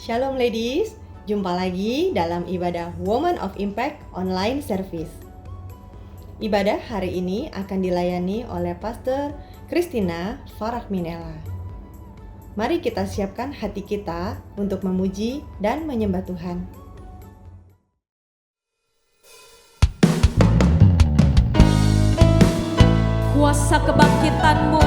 Shalom ladies, jumpa lagi dalam ibadah Woman of Impact online service. Ibadah hari ini akan dilayani oleh Pastor Christina Farahminella. Mari kita siapkan hati kita untuk memuji dan menyembah Tuhan. Kuasa kebangkitan-Mu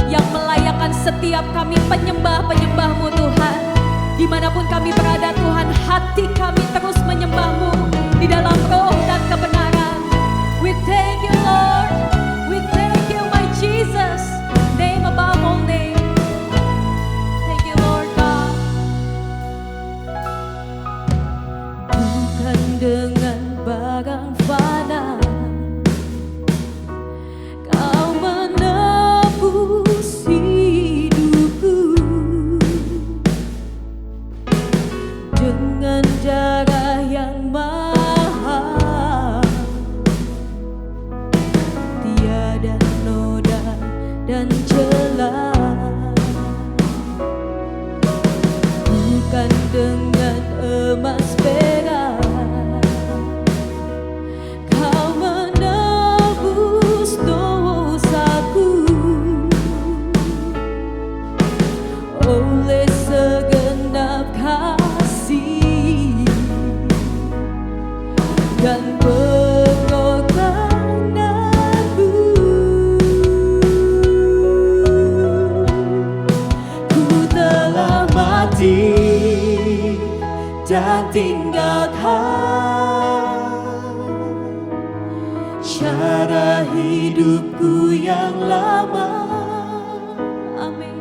yang melayakkan setiap kami penyembah-penyembah-Mu Tuhan. Dimanapun kami berada Tuhan, hati kami terus menyembah-Mu di dalam roh dan kebenaran. We thank you Lord, we thank you my Jesus, name above all name. Thank you Lord God. Bukan dengan barang fana Kau menebus hidupku, dengan darah yang mahal, tiada noda dan celah. Bukan dengan emas perak Kau menebus dosaku, oleh segenap kasih dan pengorbanan-Mu. Ku telah mati dan tinggalkan cara hidupku yang lama. Amin.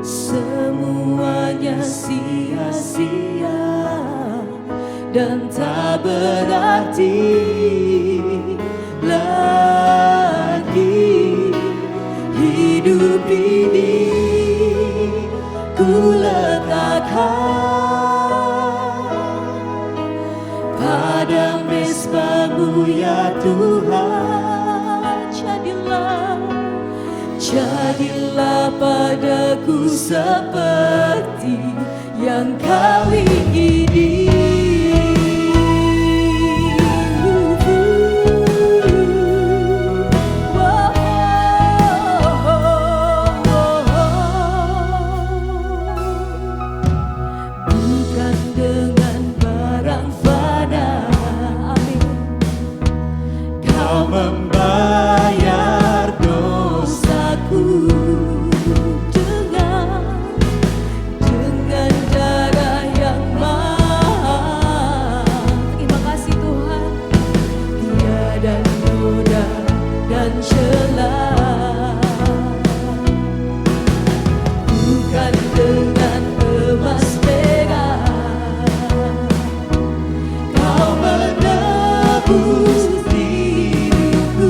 Semuanya sia-sia dan tak berarti lagi. Hidup ini ku letakkan pada mezbah-Mu ya Tuhan. Jadilah padaku seperti yang Kau ingini. Bukan dengan barang fana, amin, Kau membayar dosaku, dengan darah yang mahal. Terima kasih Tuhan, tiada noda dan celah. Bukan dengan emas perak Kau menebus diriku,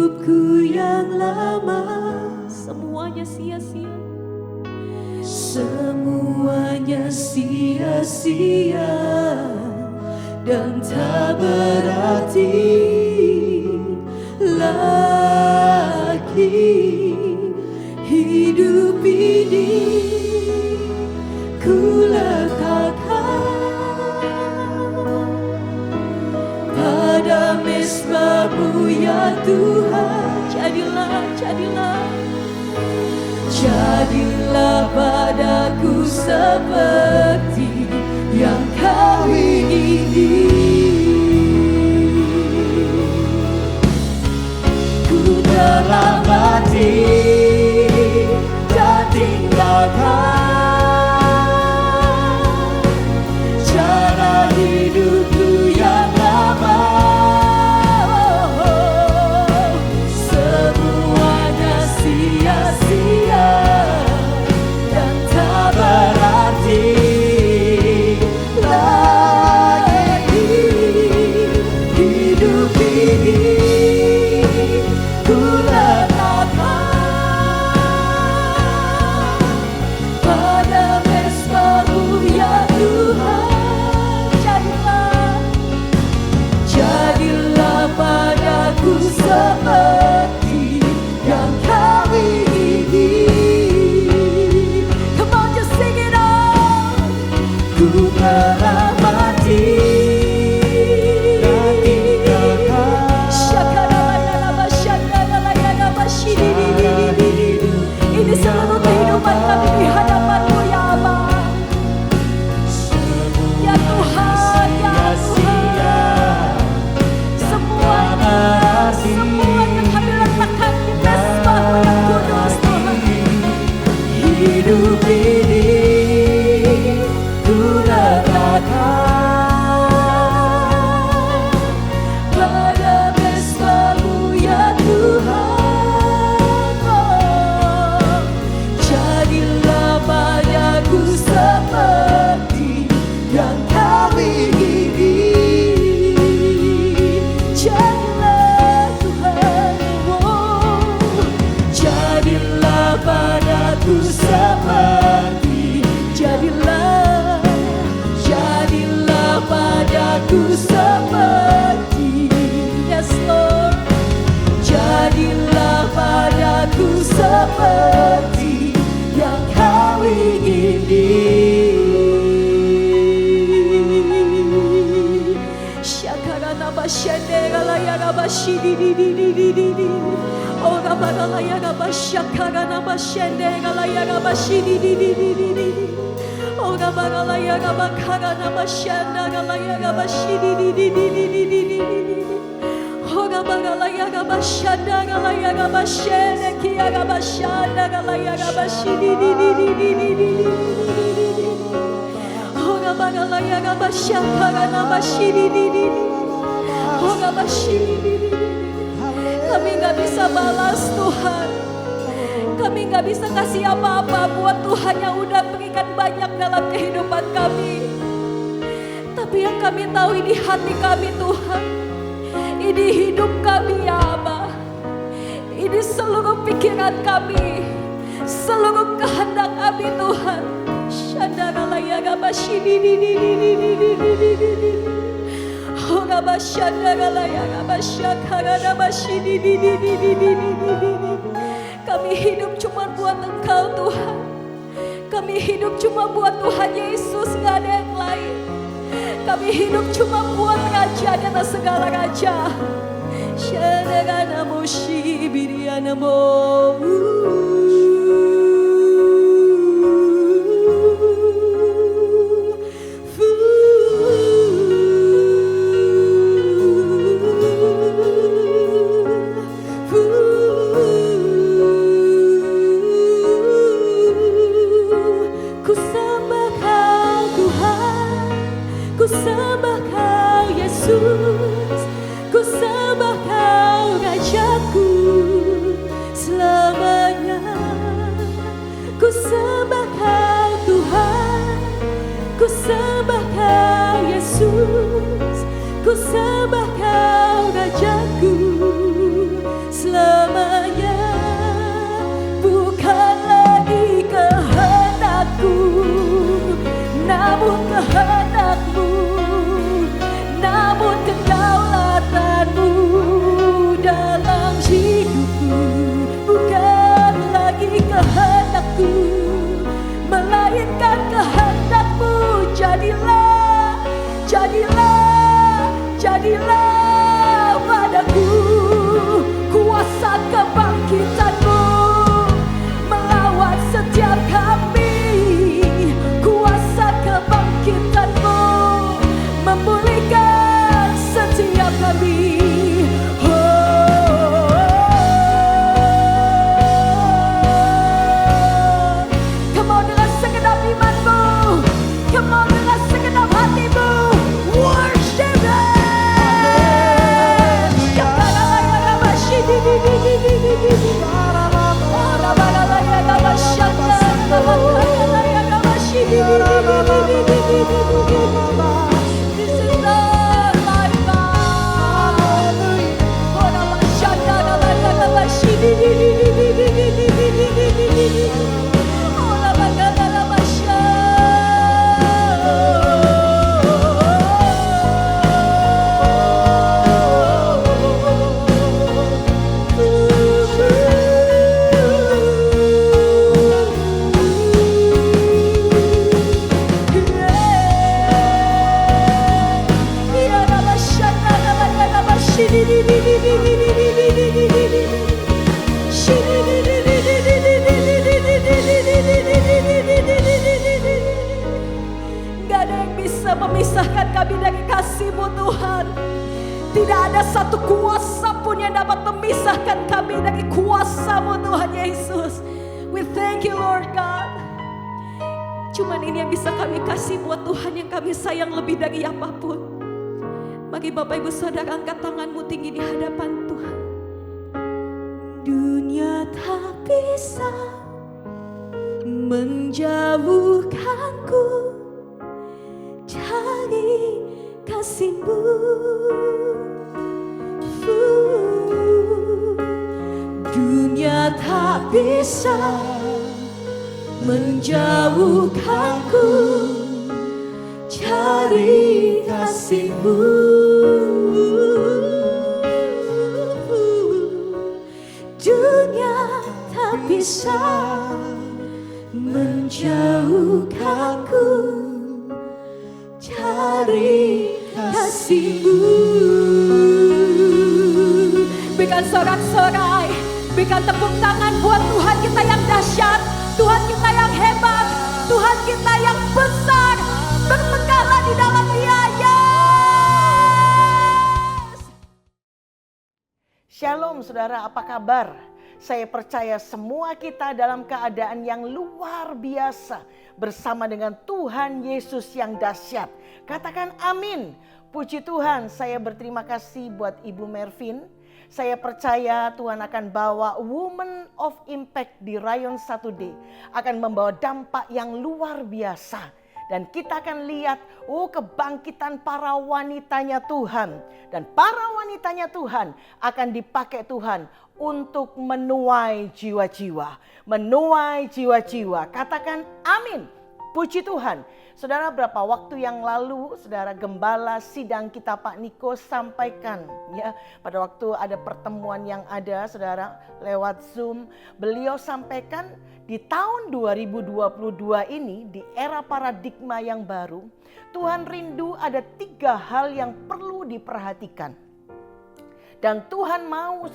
hidupku yang lama semuanya sia-sia. Semuanya sia-sia dan tak berarti lagi. Hidup ini ku letakkan pada mezbah-Mu ya Tuhan. Jadilah padaku seperti yang Kau ingini. Ku telah mati dan tinggalkan cara hidupku yang lama. Semuanya sia-sia dan tak berarti lagi. Hidup ini ku letakkan pada mezbah-Mu ya Tuhan. Jadilah padaku seperti yang Kau ingini. Come on, just sing it out. Ku telah mati dan tinggalkan ini seluruh kehidupan kami di hadapan-Mu ya Allah. Ya Tuhan, ya Tuhan, semuanya kami letakkan di mezbah-Mu yang kudus Tuhan. Hidup ini ku letakkan pada mezbah-Mu ya Tuhan. Jadilah padaku seperti yang Kau ingini. Jadilah Tuhan, jadilah padaku seperti. Jadilah padaku seperti. Yes Lord. Jadilah padaku seperti yang Kau ingini. Syakarana basyendera layara basyididididididi. Ora baralayara basyakarana basyendera layara basyididididididi. Ora baralayara bakarana basyendera layara basyididididididi. Ora baralayara basyendera layara basyene kiara basyendera layara basyididididididi. Ora baralayara basyakarana basyidididididi. Ora basyidididididi. Kami gak bisa balas Tuhan. Kami gak bisa kasih apa-apa buat Tuhan yang udah berikan banyak dalam kehidupan kami. Tapi yang kami tahu ini hati kami Tuhan. Ini hidup kami ya Abah. Ini seluruh pikiran kami, seluruh kehendak kami Tuhan. Syandara layara basyidididididididididi. Ora basyandara layara basyakarana basyidididididididi. Kami hidup cuma buat Engkau Tuhan. Kami hidup cuma buat Tuhan Yesus, gak ada yang lain. Kami hidup cuma buat Raja di atas segala raja. Syandara moshi biriana mo. sembah Kau Yesus, ku sembah Kau Rajaku selamanya. Berilah padaku kuasa kebangkitan-Mu melawan setiap kami. Kuasa kebangkitan-Mu memulihkan setiap kami. Come on dengan segenap iman-Mu, come on dengan segenap hati-Mu, worship Him. This is our life, Gak ada yang bisa memisahkan kami dari kasih-Mu Tuhan. Tidak ada satu kuasa pun yang dapat memisahkan kami dari kuasa-Mu Tuhan Yesus. We thank you Lord God. Cuman ini yang bisa kami kasih buat Tuhan yang kami sayang lebih dari apapun. Mari Bapak Ibu Saudara angkat tanganmu tinggi di hadapan Tuhan. Dunia tak bisa menjauhkanku dari kasih-Mu. Dunia tak bisa menjauhkanku dari kasih-Mu. Dunia tak bisa menjauhkanku dari kasih-Mu. Berikan sorak-sorai, berikan tepuk tangan buat Tuhan kita yang dahsyat, Tuhan kita yang hebat, Tuhan kita yang besar. Bermegahlah di dalam Dia, yes! Shalom saudara, apa kabar? Saya percaya semua kita dalam keadaan yang luar biasa bersama dengan Tuhan Yesus yang dahsyat. Katakan amin. Puji Tuhan, saya berterima kasih buat Ibu Mervin. Saya percaya Tuhan akan bawa Women of Impact di Rayon 1D. Akan membawa dampak yang luar biasa. Dan kita akan lihat kebangkitan para wanitanya Tuhan. Dan para wanitanya Tuhan akan dipakai Tuhan untuk menuai jiwa-jiwa. Menuai jiwa-jiwa. Katakan amin. Puji Tuhan. Saudara, berapa waktu yang lalu saudara gembala sidang kita Pak Niko sampaikan ya, pada waktu ada pertemuan yang ada saudara lewat Zoom, beliau sampaikan di tahun 2022 ini di era paradigma yang baru, Tuhan rindu ada 3 hal yang perlu diperhatikan. Dan Tuhan mau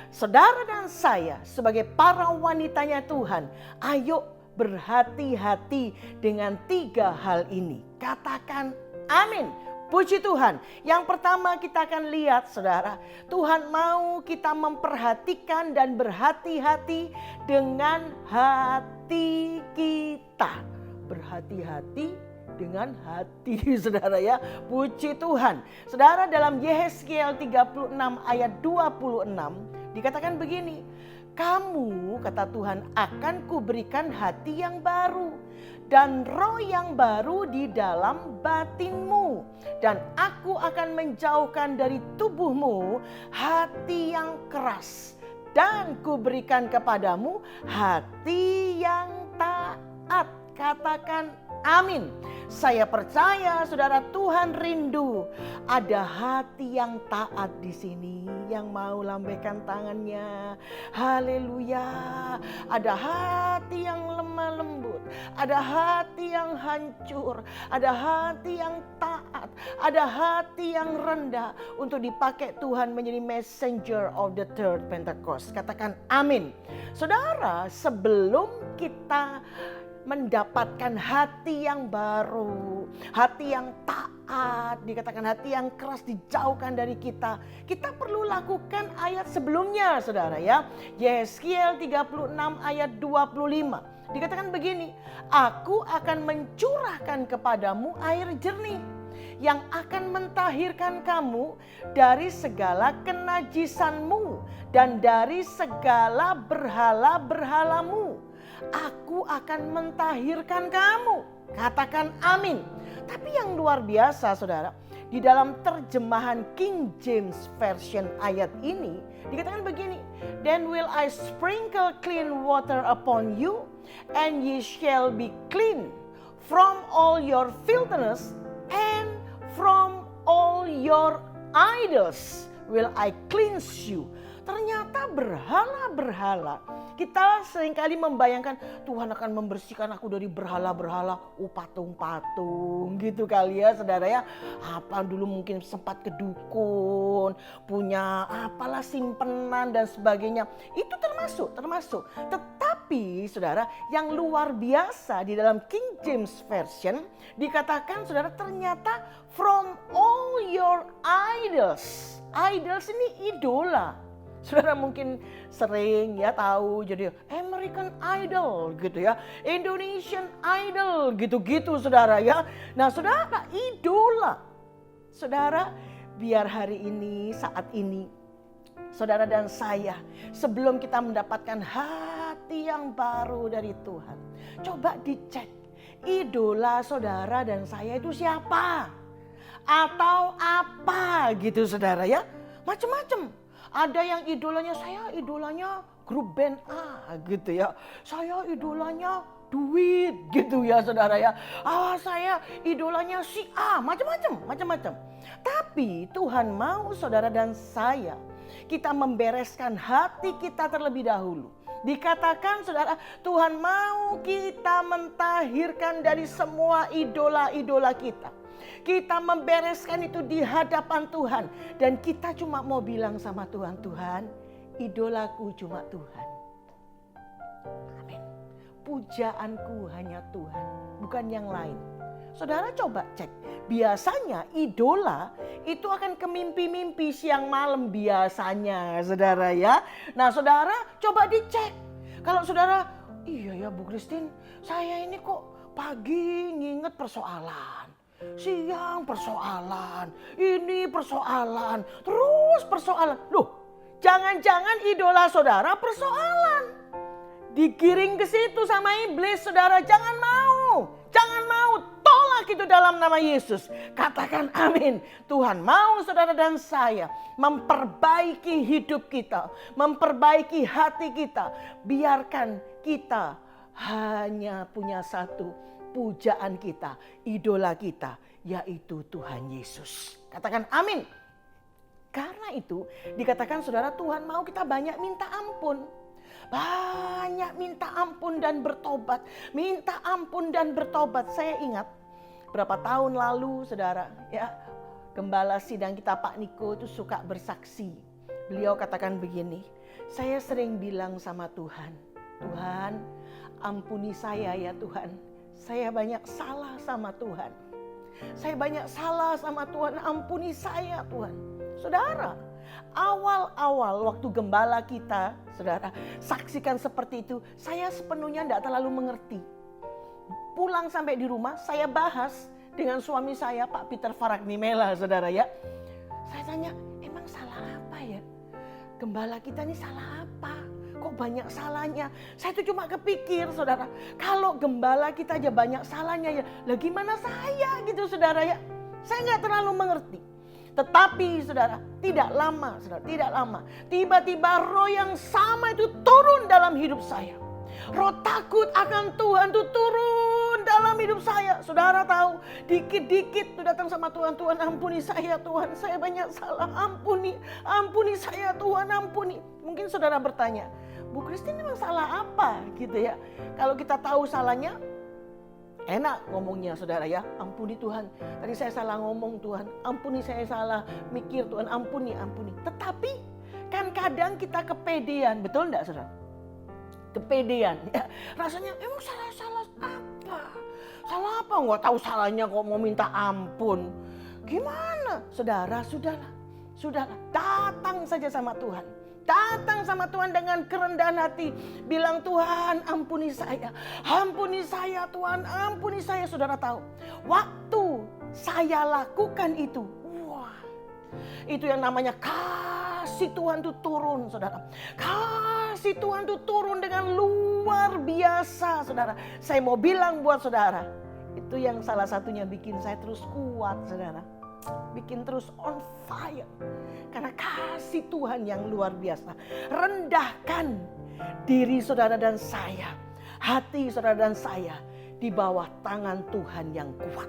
saudara dan saya sebagai para wanitanya Tuhan, ayo berhati-hati dengan 3 hal ini. Katakan amin. Puji Tuhan. Yang pertama kita akan lihat saudara, Tuhan mau kita memperhatikan dan berhati-hati dengan hati kita. Berhati-hati dengan hati saudara ya. Puji Tuhan. Saudara, dalam Yehezkiel 36 ayat 26 dikatakan begini. Kamu, kata Tuhan, akan kuberikan hati yang baru dan roh yang baru di dalam batinmu. Dan aku akan menjauhkan dari tubuhmu hati yang keras. Dan kuberikan kepadamu hati yang taat. Katakan amin. Saya percaya saudara, Tuhan rindu ada hati yang taat di sini, yang mau lambaikan tangannya. Haleluya. Ada hati yang lemah lembut, ada hati yang hancur, ada hati yang taat, ada hati yang rendah untuk dipakai Tuhan menjadi messenger of the third Pentecost. Katakan amin. Saudara, sebelum kita mendapatkan hati yang baru, hati yang taat, dikatakan hati yang keras dijauhkan dari kita, kita perlu lakukan ayat sebelumnya saudara ya. Yeskiel 36 ayat 25 dikatakan begini, aku akan mencurahkan kepadamu air jernih yang akan mentahirkan kamu dari segala kenajisanmu dan dari segala berhala-berhalamu. Aku akan mentahirkan kamu. Katakan amin. Tapi yang luar biasa saudara, di dalam terjemahan King James Version ayat ini dikatakan begini, then will I sprinkle clean water upon you, and ye shall be clean from all your filthiness, and from all your idols will I cleanse you. Ternyata berhala-berhala, kita seringkali membayangkan Tuhan akan membersihkan aku dari berhala-berhala, patung-patung gitu kali ya saudara ya. Apa dulu mungkin sempat kedukun, punya apalah simpenan dan sebagainya. Itu termasuk. Tetapi saudara, yang luar biasa di dalam King James Version dikatakan saudara, ternyata from all your idols. Idols ini idola. Saudara mungkin sering ya tahu jadi American Idol gitu ya, Indonesian Idol gitu-gitu saudara ya. Nah saudara, idola. Saudara, biar hari ini, saat ini, saudara dan saya, sebelum kita mendapatkan hati yang baru dari Tuhan, coba dicek idola saudara dan saya itu siapa atau apa gitu saudara ya. Macam-macam. Ada yang idolanya grup band A gitu ya. Saya idolanya duit gitu ya saudara ya. Saya idolanya si A, macam-macam. Tapi Tuhan mau saudara dan saya, kita membereskan hati kita terlebih dahulu. Dikatakan saudara, Tuhan mau kita mentahirkan dari semua idola-idola kita. Kita membereskan itu di hadapan Tuhan. Dan kita cuma mau bilang sama Tuhan, Tuhan, idolaku cuma Tuhan. Amin. Pujaanku hanya Tuhan, bukan yang lain. Saudara coba cek. Biasanya idola itu akan ke mimpi-mimpi siang malam biasanya saudara ya. Nah saudara coba dicek. Kalau saudara, iya ya Bu Christine, saya ini kok pagi nginget persoalan. Siang persoalan, ini persoalan, terus persoalan. Loh, jangan-jangan idola saudara persoalan. Digiring ke situ sama iblis saudara, jangan mau. Tolak itu dalam nama Yesus. Katakan amin. Tuhan mau saudara dan saya memperbaiki hidup kita, memperbaiki hati kita. Biarkan kita hanya punya satu pujaan kita, idola kita, yaitu Tuhan Yesus. Katakan amin. Karena itu dikatakan saudara, Tuhan mau kita banyak minta ampun. Banyak minta ampun dan bertobat. Minta ampun dan bertobat. Saya ingat berapa tahun lalu saudara ya, gembala sidang kita Pak Niko itu suka bersaksi. Beliau katakan begini, saya sering bilang sama Tuhan, Tuhan ampuni saya ya Tuhan. Saya banyak salah sama Tuhan. Saya banyak salah sama Tuhan, ampuni saya Tuhan. Saudara, awal-awal waktu gembala kita, saudara, saksikan seperti itu, saya sepenuhnya tidak terlalu mengerti. Pulang sampai di rumah, saya bahas dengan suami saya, Pak Peter Faraknimela, saudara ya. Saya tanya, emang salah apa ya? Gembala kita ini salah apa? Kok banyak salahnya? Saya tuh cuma kepikir saudara, kalau gembala kita aja banyak salahnya ya, lah gimana saya gitu saudara ya. Saya nggak terlalu mengerti. Tetapi saudara, tidak lama, tiba-tiba roh yang sama itu turun dalam hidup saya. Roh takut akan Tuhan itu turun dalam dalam hidup saya. Saudara tahu, dikit-dikit tuh datang sama Tuhan. Tuhan ampuni saya Tuhan, saya banyak salah. Ampuni saya Tuhan, ampuni. Mungkin saudara bertanya, Bu Christine memang salah apa gitu ya. Kalau kita tahu salahnya, enak ngomongnya saudara ya. Ampuni Tuhan, tadi saya salah ngomong Tuhan. Ampuni saya salah mikir Tuhan, ampuni. Tetapi kan kadang kita kepedean, betul enggak saudara? Kepedean ya. Rasanya emang salah apa? Salah apa? Nggak tahu salahnya kok mau minta ampun. Gimana? Saudara, sudahlah. Datang saja sama Tuhan. Datang sama Tuhan dengan kerendahan hati. Bilang, Tuhan ampuni saya Tuhan, ampuni saya. Saudara tahu, waktu saya lakukan itu, wah, itu yang namanya kasih Tuhan itu turun saudara. Kasih Tuhan itu turun dengan luar biasa saudara. Saya mau bilang buat saudara, itu yang salah satunya bikin saya terus kuat saudara. Bikin terus on fire. Karena kasih Tuhan yang luar biasa. Rendahkan diri saudara dan saya, hati saudara dan saya di bawah tangan Tuhan yang kuat.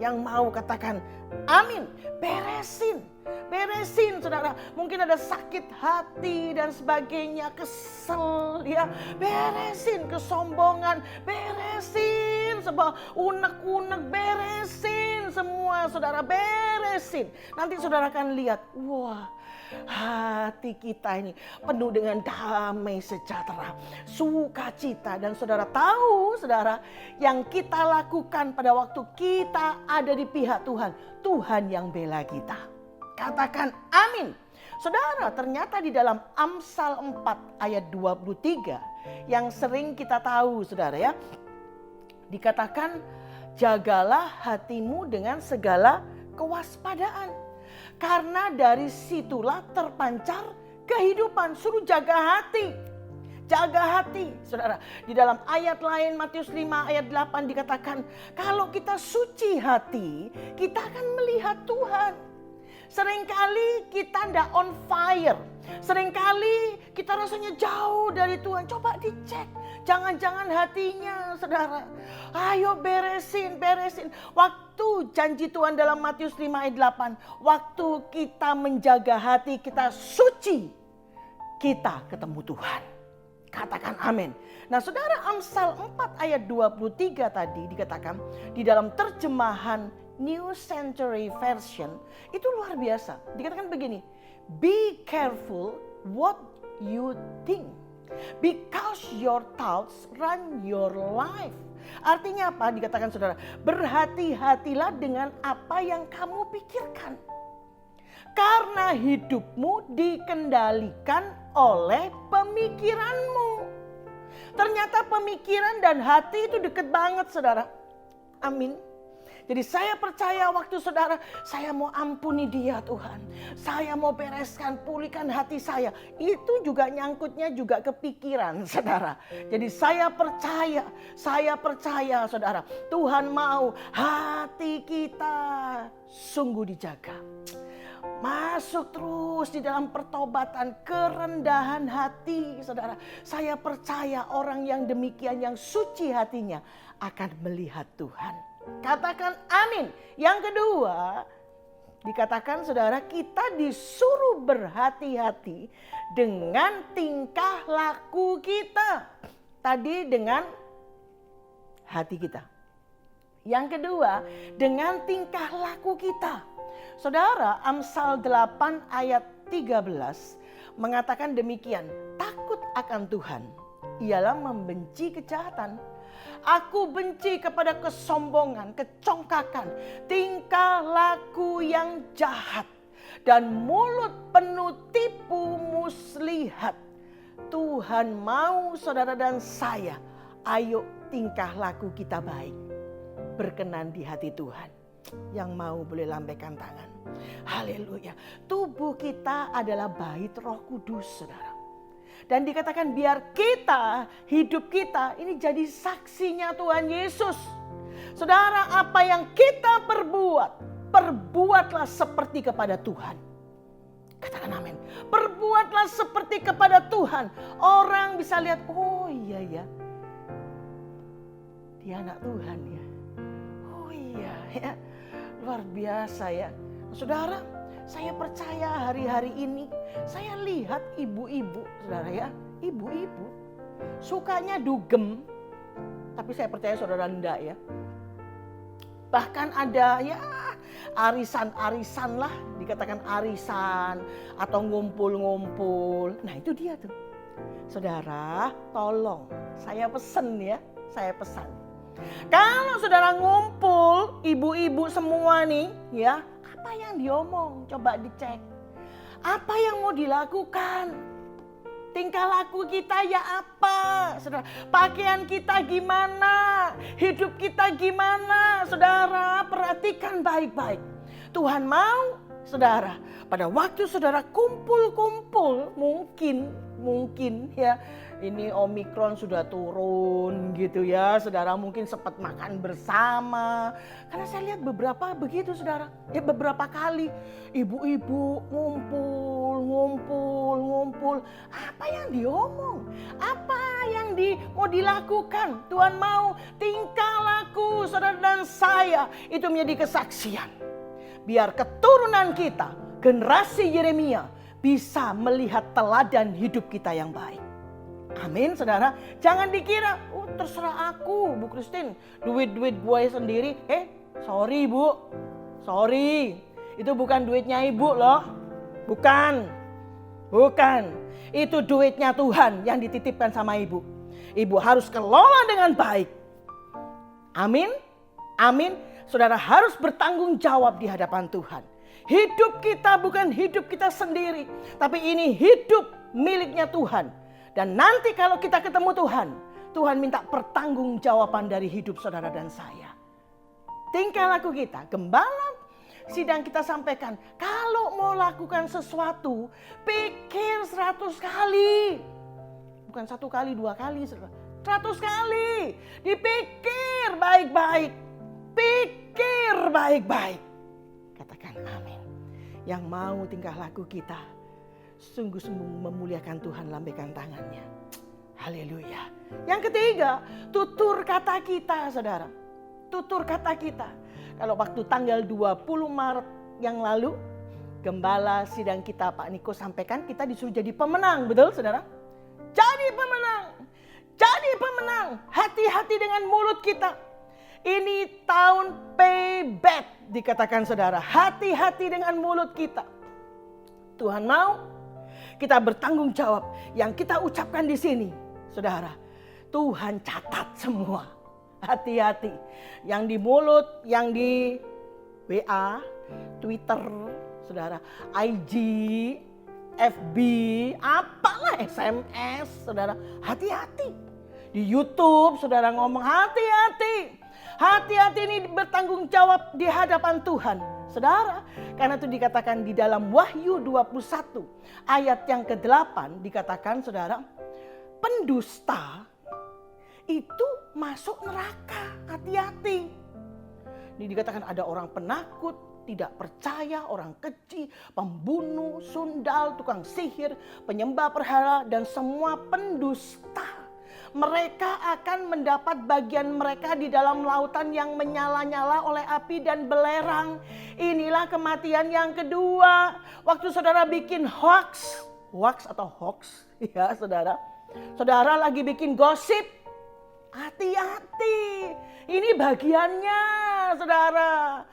Yang mau katakan amin. Beresin saudara. Mungkin ada sakit hati dan sebagainya, kesel ya. Beresin kesombongan, beresin sebab unek-unek, beresin semua saudara, beresin. Nanti saudara akan lihat, wah, hati kita ini penuh dengan damai sejahtera, sukacita. Dan saudara tahu saudara, yang kita lakukan pada waktu kita ada di pihak Tuhan, Tuhan yang bela kita. Katakan amin. Saudara, ternyata di dalam Amsal 4 ayat 23 yang sering kita tahu saudara ya, dikatakan jagalah hatimu dengan segala kewaspadaan, karena dari situlah terpancar kehidupan. Suruh jaga hati. Jaga hati saudara. Di dalam ayat lain Matius 5 ayat 8 dikatakan, kalau kita suci hati, kita akan melihat Tuhan. Seringkali kita tidak on fire. Seringkali kita rasanya jauh dari Tuhan. Coba dicek. Jangan-jangan hatinya saudara. Ayo beresin. Waktu janji Tuhan dalam Matius 5 ayat 8. Waktu kita menjaga hati, kita suci, kita ketemu Tuhan. Katakan amin. Nah saudara, Amsal 4 ayat 23 tadi dikatakan di dalam terjemahan New Century Version itu luar biasa. Dikatakan begini, be careful what you think, because your thoughts run your life. Artinya apa? Dikatakan saudara, berhati-hatilah dengan apa yang kamu pikirkan, karena hidupmu dikendalikan oleh pemikiranmu. Ternyata pemikiran dan hati itu dekat banget saudara. Amin. Jadi saya percaya waktu saudara, saya mau ampuni dia Tuhan. Saya mau bereskan, pulihkan hati saya. Itu juga nyangkutnya juga ke pikiran saudara. Jadi saya percaya saudara. Tuhan mau hati kita sungguh dijaga. Masuk terus di dalam pertobatan, kerendahan hati saudara. Saya percaya orang yang demikian, yang suci hatinya akan melihat Tuhan. Katakan amin. Yang kedua, dikatakan saudara, kita disuruh berhati-hati dengan tingkah laku kita. Tadi dengan hati kita. Yang kedua, dengan tingkah laku kita. Saudara, Amsal 8 ayat 13 mengatakan demikian. Takut akan Tuhan ialah membenci kejahatan. Aku benci kepada kesombongan, kecongkakan, tingkah laku yang jahat, dan mulut penuh tipu muslihat. Tuhan mau saudara dan saya, ayo tingkah laku kita baik, berkenan di hati Tuhan. Yang mau boleh lambaikan tangan. Haleluya. Tubuh kita adalah bait Roh Kudus saudara. Dan dikatakan biar kita, hidup kita ini jadi saksinya Tuhan Yesus. Saudara, apa yang kita perbuatlah seperti kepada Tuhan. Katakan amin. Perbuatlah seperti kepada Tuhan. Orang bisa lihat, oh iya ya, dia anak Tuhan ya. Iya ya, luar biasa ya. Saudara, saya percaya hari-hari ini saya lihat ibu-ibu, saudara ya, ibu-ibu sukanya dugem, tapi saya percaya saudara enggak ya. Bahkan ada ya arisan-arisan lah, dikatakan arisan atau ngumpul-ngumpul. Nah itu dia tuh. Saudara, tolong saya pesen ya, saya pesan. Kalau saudara ngumpul, ibu-ibu semua nih ya, apa yang diomong? Coba dicek. Apa yang mau dilakukan? Tingkah laku kita ya apa? Saudara, pakaian kita gimana? Hidup kita gimana? Saudara, perhatikan baik-baik. Tuhan mau, saudara, pada waktu saudara kumpul-kumpul, mungkin ya, ini Omikron sudah turun gitu ya, saudara mungkin sempat makan bersama. Karena saya lihat beberapa begitu saudara, ya beberapa kali ibu-ibu ngumpul. Apa yang diomong? Apa yang mau dilakukan? Tuhan mau tingkah laku saudara dan saya itu menjadi kesaksian. Biar keturunan kita, generasi Yeremia bisa melihat teladan hidup kita yang baik. Amin saudara, jangan dikira terserah aku Bu Christine, duit gue sendiri. Sorry Bu, sorry, itu bukan duitnya ibu loh. Bukan, itu duitnya Tuhan yang dititipkan sama ibu. Ibu harus kelola dengan baik. Amin, saudara harus bertanggung jawab di hadapan Tuhan. Hidup kita bukan hidup kita sendiri, tapi ini hidup miliknya Tuhan. Dan nanti kalau kita ketemu Tuhan, Tuhan minta pertanggungjawaban dari hidup saudara dan saya. Tingkah laku kita, gembala sidang kita sampaikan, kalau mau lakukan sesuatu, pikir 100 kali. Bukan 1 kali, 2 kali, 100 kali. Dipikir baik-baik. Pikir baik-baik. Katakan amin. Yang mau tingkah laku kita sungguh-sungguh memuliakan Tuhan, lambaikan tangannya. Haleluya. Yang ketiga, tutur kata kita saudara. Tutur kata kita. Kalau waktu tanggal 20 Maret yang lalu, gembala sidang kita Pak Niko sampaikan kita disuruh jadi pemenang, betul saudara? Jadi pemenang. Hati-hati dengan mulut kita. Ini tahun payback dikatakan saudara. Hati-hati dengan mulut kita. Tuhan mau kita bertanggung jawab yang kita ucapkan di sini, saudara. Tuhan catat semua. Hati-hati. Yang di mulut, yang di WA, Twitter, saudara, IG, FB, apalah SMS, saudara. Hati-hati. Di YouTube, saudara ngomong hati-hati. Hati-hati ini bertanggung jawab di hadapan Tuhan. Saudara, karena itu dikatakan di dalam Wahyu 21 ayat yang ke-8 dikatakan saudara, pendusta itu masuk neraka. Hati-hati. Ini dikatakan ada orang penakut, tidak percaya, orang keji, pembunuh, sundal, tukang sihir, penyembah berhala dan semua pendusta. Mereka akan mendapat bagian mereka di dalam lautan yang menyala-nyala oleh api dan belerang. Inilah kematian yang kedua. Waktu saudara bikin hoax atau hoax, ya saudara. Saudara lagi bikin gosip, hati-hati. Ini bagiannya, saudara.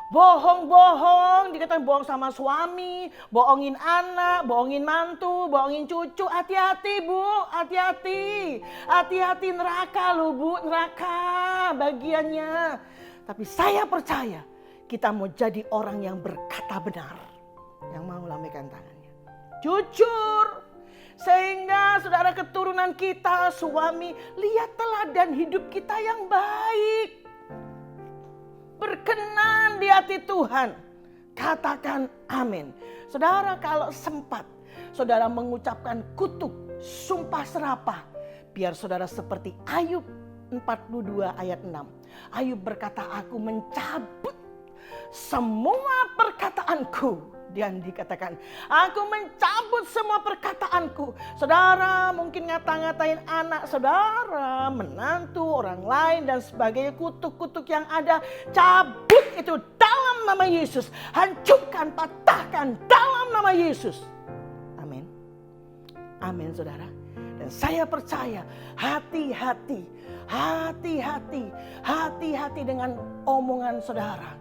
Bohong-bohong, dikatakan bohong sama suami, bohongin anak, bohongin mantu, bohongin cucu. Hati-hati Bu, hati-hati. Hati-hati neraka loh Bu, neraka bagiannya. Tapi saya percaya kita mau jadi orang yang berkata benar. Yang mau lambaikan tangannya. Jujur. Sehingga saudara keturunan kita, suami, lihat teladan hidup kita yang baik. Berkenan di hati Tuhan. Katakan amin. Saudara kalau sempat saudara mengucapkan kutuk, sumpah serapah. Biar saudara seperti Ayub 42 ayat 6. Ayub berkata, aku mencabut semua perkataanku Dan dikatakan, aku mencabut semua perkataanku. Saudara mungkin ngata-ngatain anak saudara, menantu, orang lain dan sebagainya. Kutuk-kutuk yang ada, cabut itu dalam nama Yesus. Hancurkan, patahkan dalam nama Yesus. Amin. Amin saudara. Dan saya percaya hati-hati dengan omongan saudara.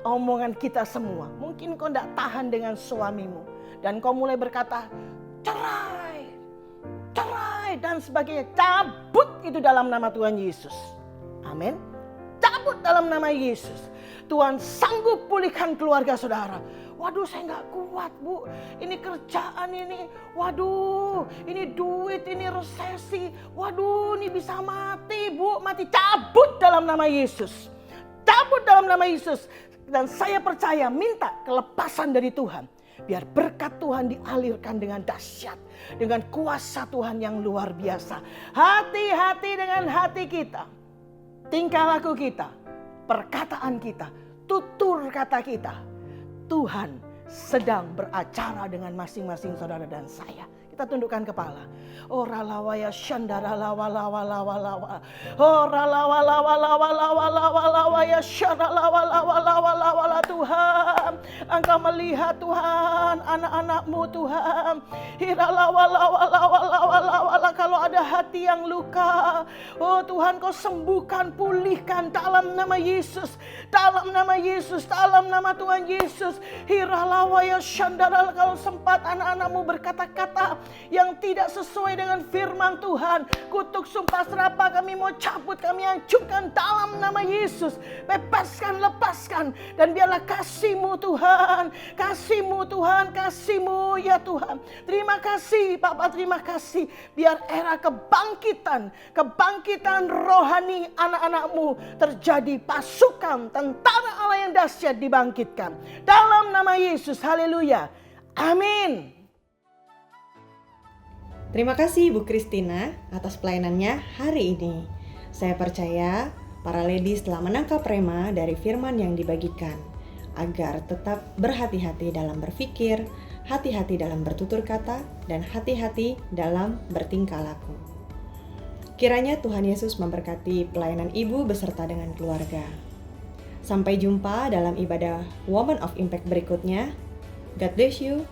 Omongan kita semua. Mungkin kau tidak tahan dengan suamimu. Dan kau mulai berkata, cerai dan sebagainya. Cabut itu dalam nama Tuhan Yesus. Amin. Cabut dalam nama Yesus. Tuhan sanggup pulihkan keluarga saudara. Waduh, saya nggak kuat, Bu. Ini kerjaan ini. Waduh, ini duit, ini resesi. Waduh, ini bisa mati, Bu. Mati. Cabut dalam nama Yesus. Cabut dalam nama Yesus. Dan saya percaya minta kelepasan dari Tuhan. Biar berkat Tuhan dialirkan dengan dahsyat. Dengan kuasa Tuhan yang luar biasa. Hati-hati dengan hati kita. Tingkah laku kita. Perkataan kita. Tutur kata kita. Tuhan sedang beracara dengan masing-masing saudara dan saya. Kita tundukkan kepala. Ora lawaya shandara lawa lawa lawa lawa. Ora lawa lawa lawa lawa lawa lawa ya syara lawa lawa lawa lawa la Tuhan. Engkau melihat Tuhan anak-anak-Mu Tuhan. Hira lawa lawa lawa lawa lawa la. Kalau ada hati yang luka, oh Tuhan Kau sembuhkan, pulihkan dalam nama Yesus. Dalam nama Yesus, dalam nama Tuhan Yesus. Hira lawa ya shandara. Kalau sempat anak-anak-Mu berkata-kata yang tidak sesuai dengan firman Tuhan, kutuk sumpah serapah kami mau cabut, kami hancurkan dalam nama Yesus. Bebaskan, lepaskan, dan biarlah kasih-Mu Tuhan, kasih-Mu Tuhan, kasih-Mu ya Tuhan. Terima kasih Bapak, terima kasih. Biar era kebangkitan rohani anak-anak-Mu terjadi. Pasukan tentara Allah yang dahsyat dibangkitkan dalam nama Yesus. Haleluya, amin. Terima kasih Bu Christina atas pelayanannya hari ini. Saya percaya para ladies telah menangkap rema dari firman yang dibagikan, agar tetap berhati-hati dalam berpikir, hati-hati dalam bertutur kata, dan hati-hati dalam bertingkah laku. Kiranya Tuhan Yesus memberkati pelayanan ibu beserta dengan keluarga. Sampai jumpa dalam ibadah Woman of Impact berikutnya. God bless you.